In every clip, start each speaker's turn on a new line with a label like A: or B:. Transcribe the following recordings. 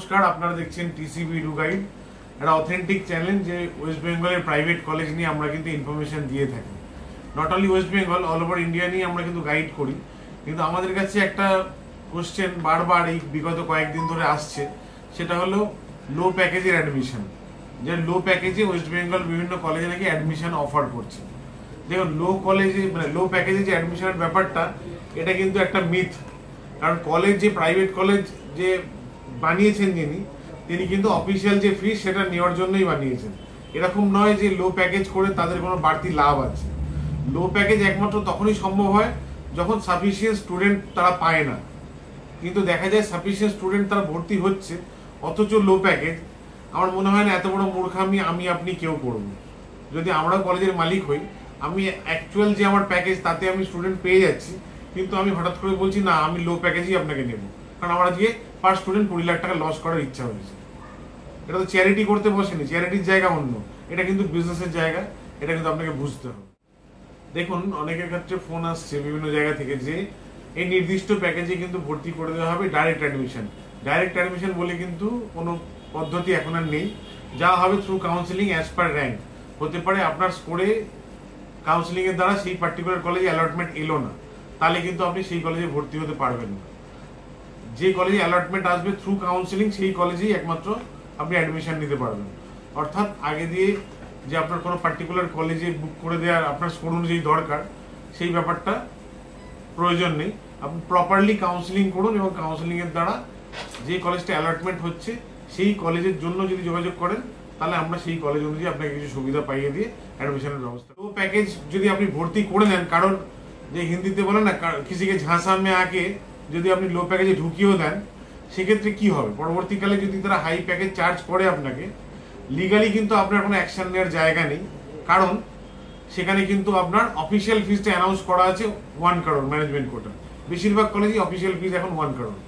A: নমস্কার, আপনারা দেখছেন টিসিবি ডু গাইড, একটা অথেন্টিক চ্যানেল যে ওয়েস্ট বেঙ্গলের প্রাইভেট কলেজ নিয়ে আমরা কিন্তু ইনফরমেশন দিয়ে থাকি। Not only West Bengal, all over India নিয়ে আমরা কিন্তু গাইড করি। কিন্তু আমাদের কাছে একটা কোশ্চেন বারবার এই বিগত কয়েকদিন ধরে আসছে, সেটা হলো লো প্যাকেজের অ্যাডমিশন। যে লো প্যাকেজে ওয়েস্ট বেঙ্গল বিভিন্ন কলেজে নাকি অ্যাডমিশন অফার করছে। দেখুন, লো প্যাকেজে যে অ্যাডমিশনের ব্যাপারটা, এটা কিন্তু একটা মিথ। কারণ কলেজ যে প্রাইভেট কলেজ যে বানিয়েছেন তিনি কিন্তু অফিসিয়াল যে ফিস সেটা নেওয়ার জন্যই বানিয়েছেন। এরকম নয় যে লো প্যাকেজ করে তাদের কোনো বাড়তি লাভ আছে। লো প্যাকেজ একমাত্র তখনই সম্ভব হয় যখন সাফিসিয়েন্ট স্টুডেন্ট তারা পায় না। কিন্তু দেখা যায় সাফিসিয়েন্ট স্টুডেন্ট তারা ভর্তি হচ্ছে, অথচ লো প্যাকেজ। আমার মনে হয় না এত বড় মূর্খামি আমি আপনি কেউ করব। যদি আমরাও কলেজের মালিক হই, আমি অ্যাকচুয়াল যে আমার প্যাকেজ তাতে আমি স্টুডেন্ট পেয়ে যাচ্ছি, কিন্তু আমি হঠাৎ করে বলছি না আমি লো প্যাকেজই আপনাকে নেব, কারণ আমার আজকে পার স্টুডেন্ট 20 লাখ টাকা লস করার ইচ্ছা হয়েছে। এটা তো চ্যারিটি করতে বসেনি, চ্যারিটির জায়গা অন্য, এটা কিন্তু বিজনেসের জায়গা। এটা কিন্তু আপনাকে বুঝতে হবে। দেখুন, অনেকের ক্ষেত্রে ফোন আসছে বিভিন্ন জায়গা থেকে যে এই নির্দিষ্ট প্যাকেজে কিন্তু ভর্তি করে দেওয়া হবে ডাইরেক্ট অ্যাডমিশন। ডাইরেক্ট অ্যাডমিশন বলে কিন্তু কোনো পদ্ধতি এখন আর নেই। যা হবে through counselling as per rank. হতে পারে আপনার স্কোরে কাউন্সিলিং এর দ্বারা সেই পার্টিকুলার কলেজে অ্যালটমেন্ট এলো না, তাহলে কিন্তু আপনি সেই কলেজে ভর্তি হতে পারবেন না। যে কলেজে অ্যালটমেন্ট আসবে থ্রু কাউন্সিলিং, সেই কলেজেই একমাত্র আপনি অ্যাডমিশন নিতে পারবেন। অর্থাৎ আগে দিয়ে যে আপনার কোনো পার্টিকুলার কলেজে বুক করে দেওয়ার আপনার স্কোর অনুযায়ী দরকার, সেই ব্যাপারটা প্রয়োজন নেই। আপনি প্রপারলি কাউন্সিলিং করুন এবং কাউন্সিলিং এর দ্বারা যে কলেজটা অ্যালটমেন্ট হচ্ছে সেই কলেজের জন্য যদি যোগাযোগ করেন, তাহলে আমরা সেই কলেজ অনুযায়ী আপনাকে কিছু সুবিধা পাইয়ে দিয়ে অ্যাডমিশনের ব্যবস্থা। তো প্যাকেজ যদি আপনি ভর্তি করে নেন, কারণ যে হিন্দিতে বলেন না, কিসিকে ঝাঁসা মে আকে যদি আপনি লো প্যাকেজে ঢুকিয়েও দেন, সেক্ষেত্রে কি হবে? পরবর্তীকালে যদি তারা হাই প্যাকেজ চার্জ করে আপনাকে, লিগালি কিন্তু আপনার কোনো অ্যাকশন নেওয়ার জায়গা নেই। কারণ সেখানে কিন্তু আপনার অফিসিয়াল ফিসটা অ্যানাউন্স করা আছে 1 crore ম্যানেজমেন্ট কোটা। বেশিরভাগ কলেজে অফিসিয়াল ফিস এখন 1 crore।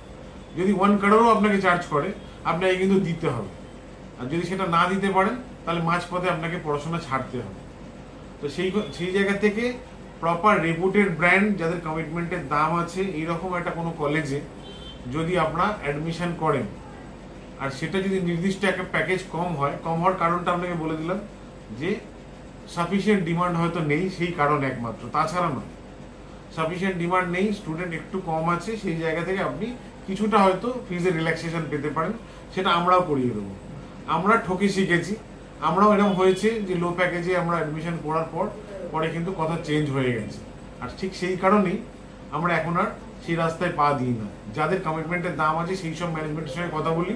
A: যদি 1 crore আপনাকে চার্জ করে, আপনাকে কিন্তু দিতে হবে। আর যদি সেটা না দিতে পারেন, তাহলে মাঝপথে আপনাকে পড়াশোনা ছাড়তে হবে। তো সেই জায়গা থেকে প্রপার রেপুটেড ব্র্যান্ড, যাদের কমিটমেন্টের দাম আছে, এইরকম একটা কোনো কলেজে যদি আপনারা অ্যাডমিশন করেন, আর সেটা যদি নির্দিষ্ট একটা প্যাকেজ কম হওয়ার কারণটা আপনাকে বলে দিলাম, যে সাফিসিয়েন্ট ডিমান্ড হয়তো নেই, সেই কারণ একমাত্র, তাছাড়া নয়। সাফিসিয়েন্ট ডিমান্ড নেই, স্টুডেন্ট একটু কম আছে, সেই জায়গা থেকে আপনি কিছুটা হয়তো ফিজের রিল্যাক্সেশন পেতে পারেন। সেটা আমরাও করিয়ে দেবো। আমরা ঠকে শিখেছি, আমরাও এরকম হয়েছে যে লো প্যাকেজে আমরা অ্যাডমিশন করার পরে কিন্তু কথা চেঞ্জ হয়ে গেছে। আর ঠিক সেই কারণেই আমরা এখন আর সেই রাস্তায় পা দিই না। যাদের কমিটমেন্টের দাম আছে সেই সব ম্যানেজমেন্টের সঙ্গে কথা বলি,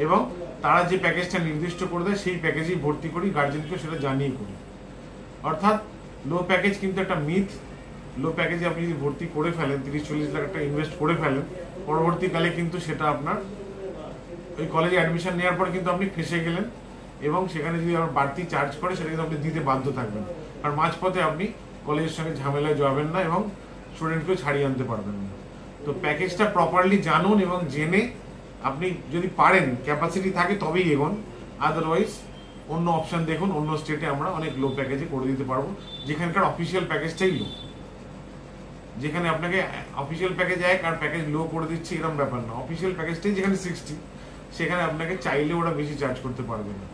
A: এবং তারা যে প্যাকেজটা নির্দিষ্ট করে দেয় সেই প্যাকেজেই ভর্তি করি, গার্জেনকে সেটা জানিয়ে করি। অর্থাৎ লো প্যাকেজ কিন্তু একটা মিথ। লো প্যাকেজে আপনি যদি ভর্তি করে ফেলেন, 30-40 লাখ টাকা ইনভেস্ট করে ফেলেন, পরবর্তীকালে কিন্তু সেটা আপনার ওই কলেজে অ্যাডমিশন নেওয়ার পর কিন্তু আপনি ফেসে গেলেন, এবং সেখানে যদি আবার বাড়তি চার্জ করে সেটা কিন্তু আপনি দিতে বাধ্য থাকবেন। আর মাঝপথে আপনি কলেজের সঙ্গে ঝামেলায় যাবেন না এবং স্টুডেন্টকেও ছাড়িয়ে আনতে পারবেন না। তো প্যাকেজটা প্রপারলি জানুন এবং জেনে আপনি যদি পারেন, ক্যাপাসিটি থাকে, তবেই এগোন। আদারওয়াইজ অন্য অপশন দেখুন। অন্য স্টেটে আমরা অনেক লো প্যাকেজে করে দিতে পারবো, যেখানকার অফিসিয়াল প্যাকেজটাই লো। যেখানে আপনাকে অফিসিয়াল প্যাকেজ আর প্যাকেজ লো করে দিচ্ছে, এরকম ব্যাপার না। অফিসিয়াল প্যাকেজটাই যেখানে 60, সেখানে আপনাকে চাইলে ওরা বেশি চার্জ করতে পারবে না।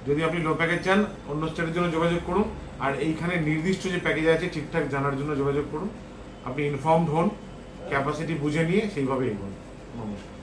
A: যদি আপনি লো প্যাকেজ চান, অন্য স্টেটের জন্য যোগাযোগ করুন। আর এইখানে নির্দিষ্ট যে প্যাকেজ আছে ঠিকঠাক জানার জন্য যোগাযোগ করুন। আপনি ইনফর্মড হন, ক্যাপাসিটি বুঝে নিয়ে সেইভাবে এগোন। নমস্কার।